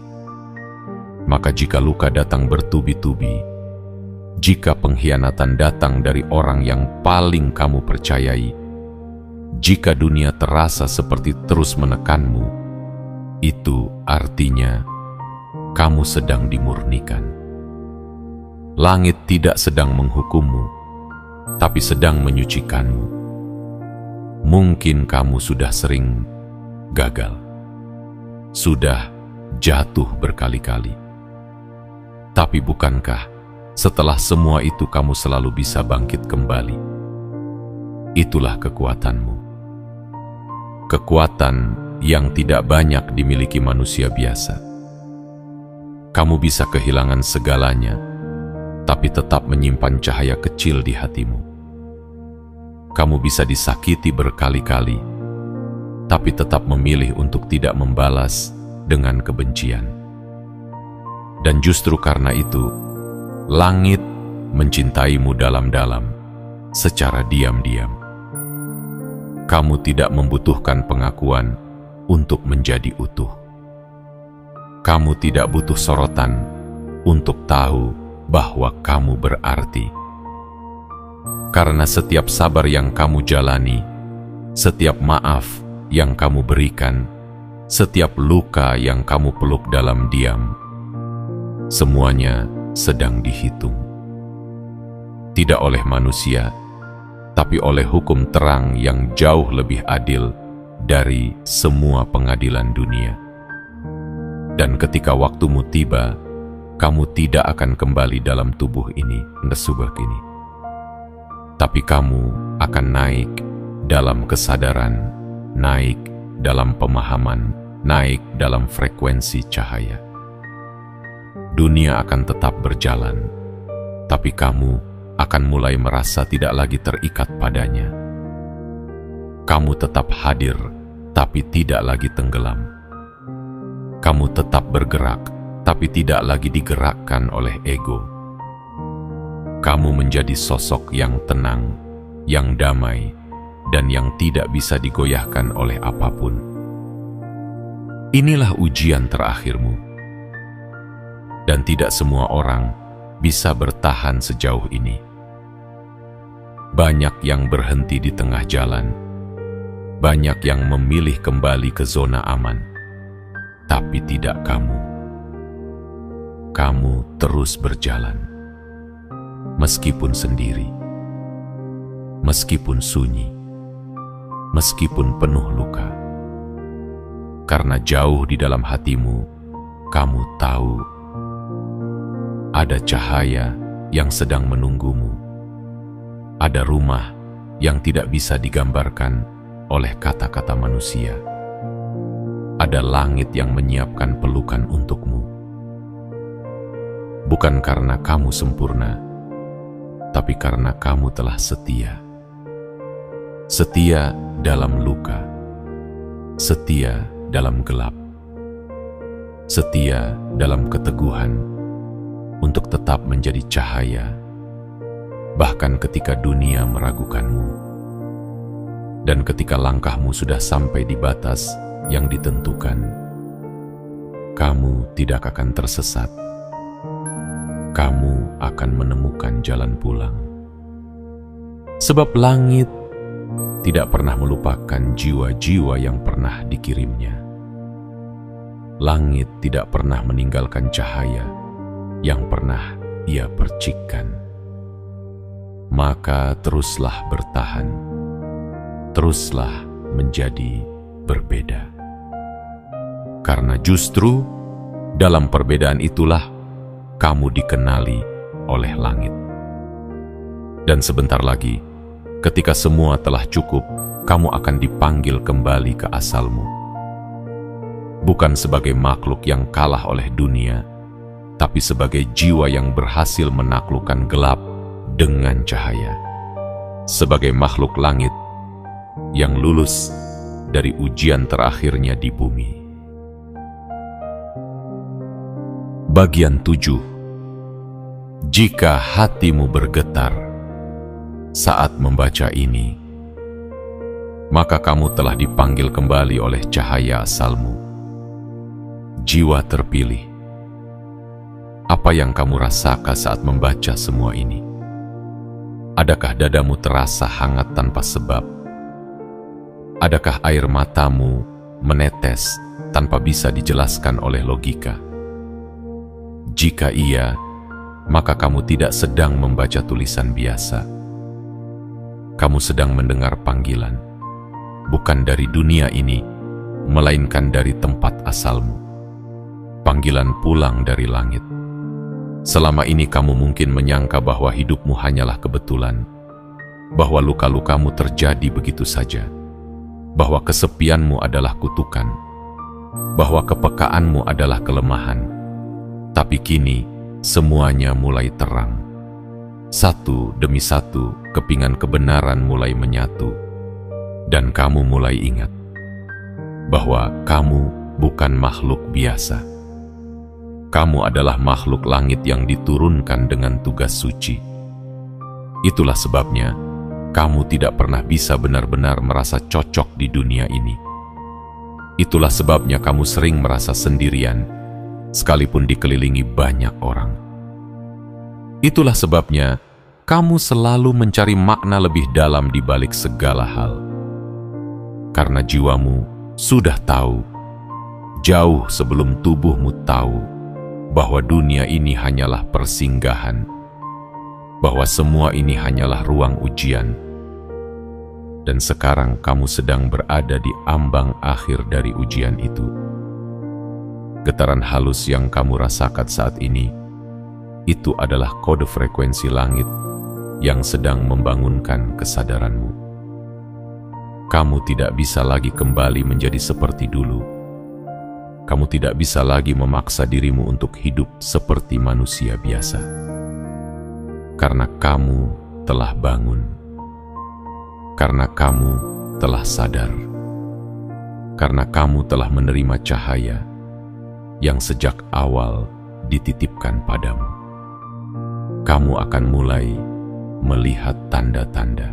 Maka jika luka datang bertubi-tubi, jika pengkhianatan datang dari orang yang paling kamu percayai, jika dunia terasa seperti terus menekanmu, itu artinya kamu sedang dimurnikan. Langit tidak sedang menghukummu, tapi sedang menyucikanmu. Mungkin kamu sudah sering gagal, sudah jatuh berkali-kali. Tapi bukankah setelah semua itu kamu selalu bisa bangkit kembali? Itulah kekuatanmu. Kekuatan yang tidak banyak dimiliki manusia biasa. Kamu bisa kehilangan segalanya, tapi tetap menyimpan cahaya kecil di hatimu. Kamu bisa disakiti berkali-kali, tapi tetap memilih untuk tidak membalas dengan kebencian. Dan justru karena itu, langit mencintaimu dalam-dalam, secara diam-diam. Kamu tidak membutuhkan pengakuan untuk menjadi utuh. Kamu tidak butuh sorotan untuk tahu bahwa kamu berarti. Karena setiap sabar yang kamu jalani, setiap maaf yang kamu berikan, setiap luka yang kamu peluk dalam diam, semuanya sedang dihitung. Tidak oleh manusia, tapi oleh hukum terang yang jauh lebih adil dari semua pengadilan dunia. Dan ketika waktumu tiba, kamu tidak akan kembali dalam tubuh ini, nesubah ini. Tapi kamu akan naik dalam kesadaran, naik dalam pemahaman, naik dalam frekuensi cahaya. Dunia akan tetap berjalan, tapi kamu akan mulai merasa tidak lagi terikat padanya. Kamu tetap hadir, tapi tidak lagi tenggelam. Kamu tetap bergerak, tapi tidak lagi digerakkan oleh ego. Kamu menjadi sosok yang tenang, yang damai, dan yang tidak bisa digoyahkan oleh apapun. Inilah ujian terakhirmu. Dan tidak semua orang bisa bertahan sejauh ini. Banyak yang berhenti di tengah jalan. Banyak yang memilih kembali ke zona aman. Tapi tidak kamu. Kamu terus berjalan. Meskipun sendiri, meskipun sunyi, meskipun penuh luka. Karena jauh di dalam hatimu, kamu tahu ada cahaya yang sedang menunggumu. Ada rumah yang tidak bisa digambarkan oleh kata-kata manusia. Ada langit yang menyiapkan pelukan untukmu. Bukan karena kamu sempurna, tapi karena kamu telah setia. Setia dalam luka, setia dalam gelap, setia dalam keteguhan untuk tetap menjadi cahaya, bahkan ketika dunia meragukanmu. Dan ketika langkahmu sudah sampai di batas yang ditentukan, kamu tidak akan tersesat. Kamu akan menemukan jalan pulang. Sebab langit tidak pernah melupakan jiwa-jiwa yang pernah dikirimnya. Langit tidak pernah meninggalkan cahaya yang pernah ia percikkan. Maka teruslah bertahan, teruslah menjadi berbeda. Karena justru dalam perbedaan itulah kamu dikenali oleh langit. Dan sebentar lagi, ketika semua telah cukup, kamu akan dipanggil kembali ke asalmu. Bukan sebagai makhluk yang kalah oleh dunia, tapi sebagai jiwa yang berhasil menaklukkan gelap dengan cahaya. Sebagai makhluk langit yang lulus dari ujian terakhirnya di bumi. Bagian 7. Jika hatimu bergetar saat membaca ini, maka kamu telah dipanggil kembali oleh cahaya asalmu. Jiwa terpilih, apa yang kamu rasakan saat membaca semua ini? Adakah dadamu terasa hangat tanpa sebab? Adakah air matamu menetes tanpa bisa dijelaskan oleh logika? Jika iya, maka kamu tidak sedang membaca tulisan biasa. Kamu sedang mendengar panggilan, bukan dari dunia ini, melainkan dari tempat asalmu. Panggilan pulang dari langit. Selama ini kamu mungkin menyangka bahwa hidupmu hanyalah kebetulan, bahwa luka-lukamu terjadi begitu saja, bahwa kesepianmu adalah kutukan, bahwa kepekaanmu adalah kelemahan. Tapi kini, semuanya mulai terang. Satu demi satu, kepingan kebenaran mulai menyatu. Dan kamu mulai ingat bahwa kamu bukan makhluk biasa. Kamu adalah makhluk langit yang diturunkan dengan tugas suci. Itulah sebabnya, kamu tidak pernah bisa benar-benar merasa cocok di dunia ini. Itulah sebabnya kamu sering merasa sendirian, sekalipun dikelilingi banyak orang. Itulah sebabnya kamu selalu mencari makna lebih dalam di balik segala hal. Karena jiwamu sudah tahu, jauh sebelum tubuhmu tahu, bahwa dunia ini hanyalah persinggahan, bahwa semua ini hanyalah ruang ujian. Dan sekarang kamu sedang berada di ambang akhir dari ujian itu. Getaran halus yang kamu rasakan saat ini, itu adalah kode frekuensi langit yang sedang membangunkan kesadaranmu. Kamu tidak bisa lagi kembali menjadi seperti dulu. Kamu tidak bisa lagi memaksa dirimu untuk hidup seperti manusia biasa. Karena kamu telah bangun. Karena kamu telah sadar. Karena kamu telah menerima cahaya yang sejak awal dititipkan padamu. Kamu akan mulai melihat tanda-tanda,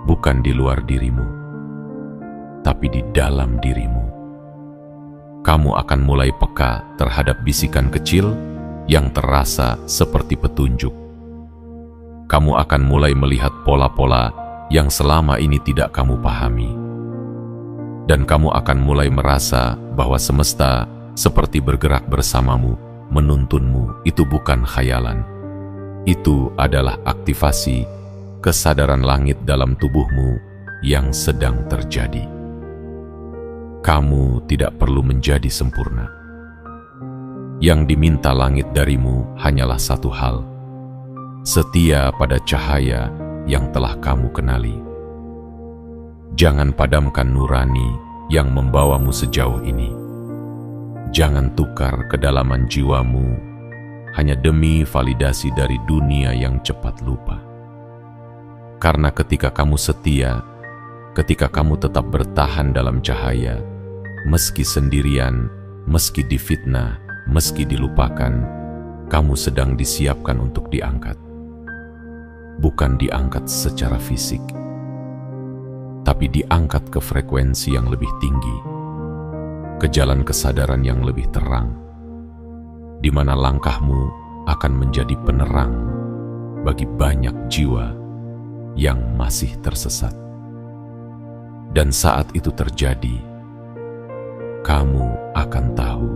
bukan di luar dirimu, tapi di dalam dirimu. Kamu akan mulai peka terhadap bisikan kecil yang terasa seperti petunjuk. Kamu akan mulai melihat pola-pola yang selama ini tidak kamu pahami. Dan kamu akan mulai merasa bahwa semesta seperti bergerak bersamamu, menuntunmu. Itu bukan khayalan. Itu adalah aktivasi kesadaran langit dalam tubuhmu yang sedang terjadi. Kamu tidak perlu menjadi sempurna. Yang diminta langit darimu hanyalah satu hal: setia pada cahaya yang telah kamu kenali. Jangan padamkan nurani yang membawamu sejauh ini. Jangan tukar kedalaman jiwamu hanya demi validasi dari dunia yang cepat lupa. Karena ketika kamu setia, ketika kamu tetap bertahan dalam cahaya, meski sendirian, meski difitnah, meski dilupakan, kamu sedang disiapkan untuk diangkat. Bukan diangkat secara fisik, tapi diangkat ke frekuensi yang lebih tinggi, ke jalan kesadaran yang lebih terang, di mana langkahmu akan menjadi penerang bagi banyak jiwa yang masih tersesat. Dan saat itu terjadi, kamu akan tahu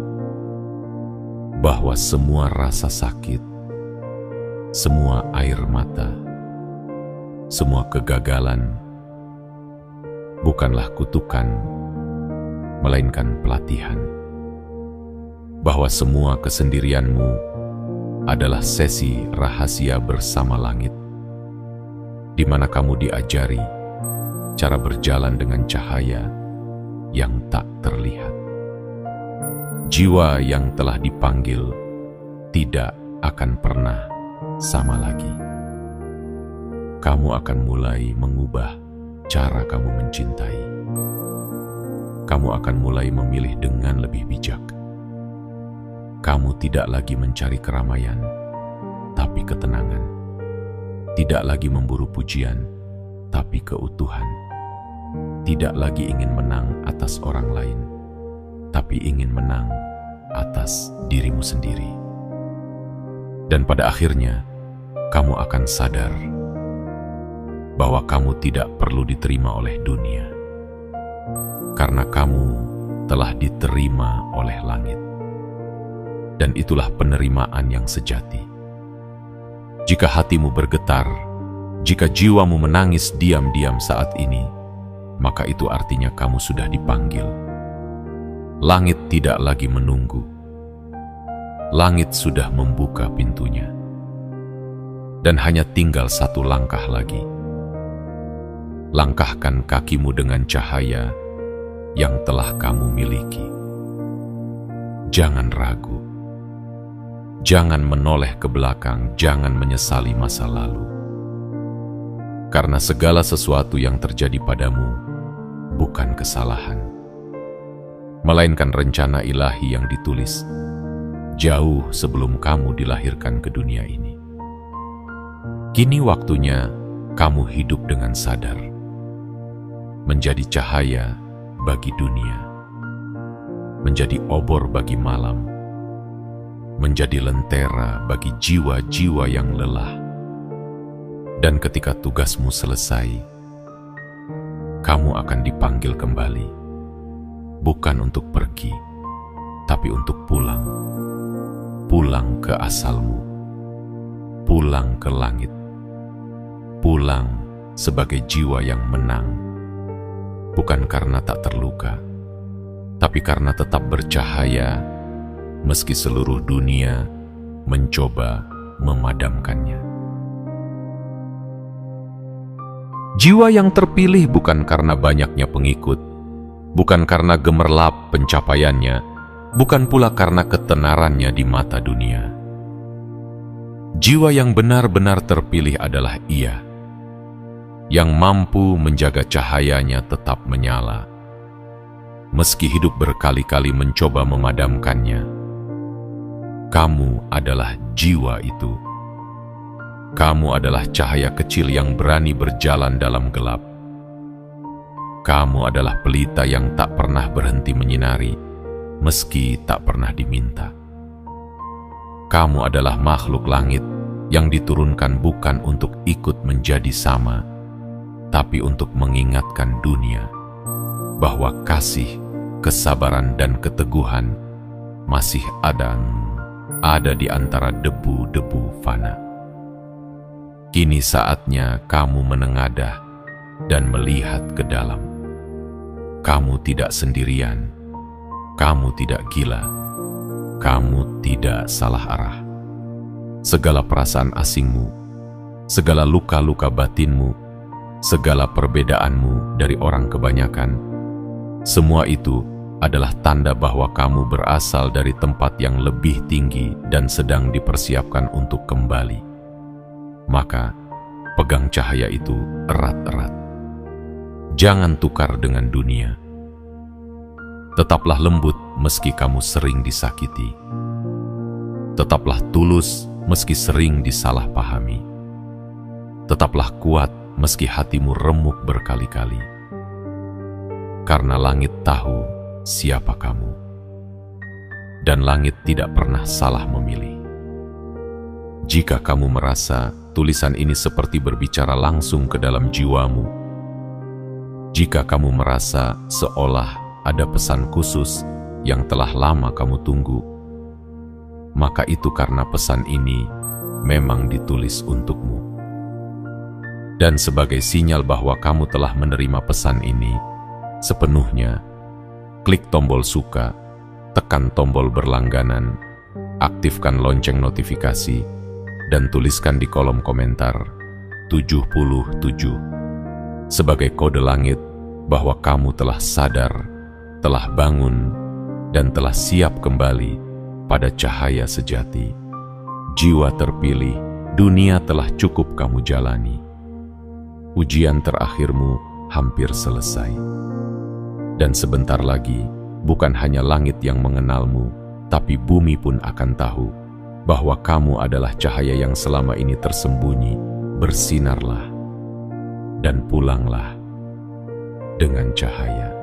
bahwa semua rasa sakit, semua air mata, semua kegagalan bukanlah kutukan, melainkan pelatihan. Bahwa semua kesendirianmu adalah sesi rahasia bersama langit, di mana kamu diajari cara berjalan dengan cahaya yang tak terlihat. Jiwa yang telah dipanggil tidak akan pernah sama lagi. Kamu akan mulai mengubah cara kamu mencintai. Kamu akan mulai memilih dengan lebih bijak. Kamu tidak lagi mencari keramaian, tapi ketenangan. Tidak lagi memburu pujian, tapi keutuhan. Tidak lagi ingin menang atas orang lain, tapi ingin menang atas dirimu sendiri. Dan pada akhirnya, kamu akan sadar bahwa kamu tidak perlu diterima oleh dunia, karena kamu telah diterima oleh langit. Dan itulah penerimaan yang sejati. Jika hatimu bergetar, jika jiwamu menangis diam-diam saat ini, maka itu artinya kamu sudah dipanggil. Langit tidak lagi menunggu. Langit sudah membuka pintunya. Dan hanya tinggal satu langkah lagi. Langkahkan kakimu dengan cahaya yang telah kamu miliki. Jangan ragu. Jangan menoleh ke belakang, jangan menyesali masa lalu. Karena segala sesuatu yang terjadi padamu bukan kesalahan, melainkan rencana ilahi yang ditulis jauh sebelum kamu dilahirkan ke dunia ini. Kini waktunya kamu hidup dengan sadar, menjadi cahaya bagi dunia, menjadi obor bagi malam, menjadi lentera bagi jiwa-jiwa yang lelah. Dan ketika tugasmu selesai, kamu akan dipanggil kembali, bukan untuk pergi, tapi untuk pulang. Pulang ke asalmu, pulang ke langit, pulang sebagai jiwa yang menang, bukan karena tak terluka, tapi karena tetap bercahaya meski seluruh dunia mencoba memadamkannya. Jiwa yang terpilih bukan karena banyaknya pengikut, bukan karena gemerlap pencapaiannya, bukan pula karena ketenarannya di mata dunia. Jiwa yang benar-benar terpilih adalah ia, yang mampu menjaga cahayanya tetap menyala, meski hidup berkali-kali mencoba memadamkannya. Kamu adalah jiwa itu. Kamu adalah cahaya kecil yang berani berjalan dalam gelap. Kamu adalah pelita yang tak pernah berhenti menyinari, meski tak pernah diminta. Kamu adalah makhluk langit yang diturunkan bukan untuk ikut menjadi sama, tapi untuk mengingatkan dunia bahwa kasih, kesabaran, dan keteguhan masih ada di antara debu-debu fana. Kini saatnya kamu menengadah dan melihat ke dalam. Kamu tidak sendirian, kamu tidak gila, kamu tidak salah arah. Segala perasaan asingmu, segala luka-luka batinmu, segala perbedaanmu dari orang kebanyakan, semua itu adalah tanda bahwa kamu berasal dari tempat yang lebih tinggi dan sedang dipersiapkan untuk kembali. Maka, pegang cahaya itu erat-erat. Jangan tukar dengan dunia. Tetaplah lembut meski kamu sering disakiti. Tetaplah tulus meski sering disalahpahami. Tetaplah kuat meski hatimu remuk berkali-kali. Karena langit tahu siapa kamu, dan langit tidak pernah salah memilih. Jika kamu merasa tulisan ini seperti berbicara langsung ke dalam jiwamu, jika kamu merasa seolah ada pesan khusus yang telah lama kamu tunggu, maka itu karena pesan ini memang ditulis untukmu. Dan sebagai sinyal bahwa kamu telah menerima pesan ini sepenuhnya, klik tombol suka, tekan tombol berlangganan, aktifkan lonceng notifikasi, dan tuliskan di kolom komentar 77 sebagai kode langit bahwa kamu telah sadar, telah bangun, dan telah siap kembali pada cahaya sejati. Jiwa terpilih, dunia telah cukup kamu jalani. Ujian terakhirmu hampir selesai. Dan sebentar lagi, bukan hanya langit yang mengenalmu, tapi bumi pun akan tahu bahwa kamu adalah cahaya yang selama ini tersembunyi. Bersinarlah dan pulanglah dengan cahaya.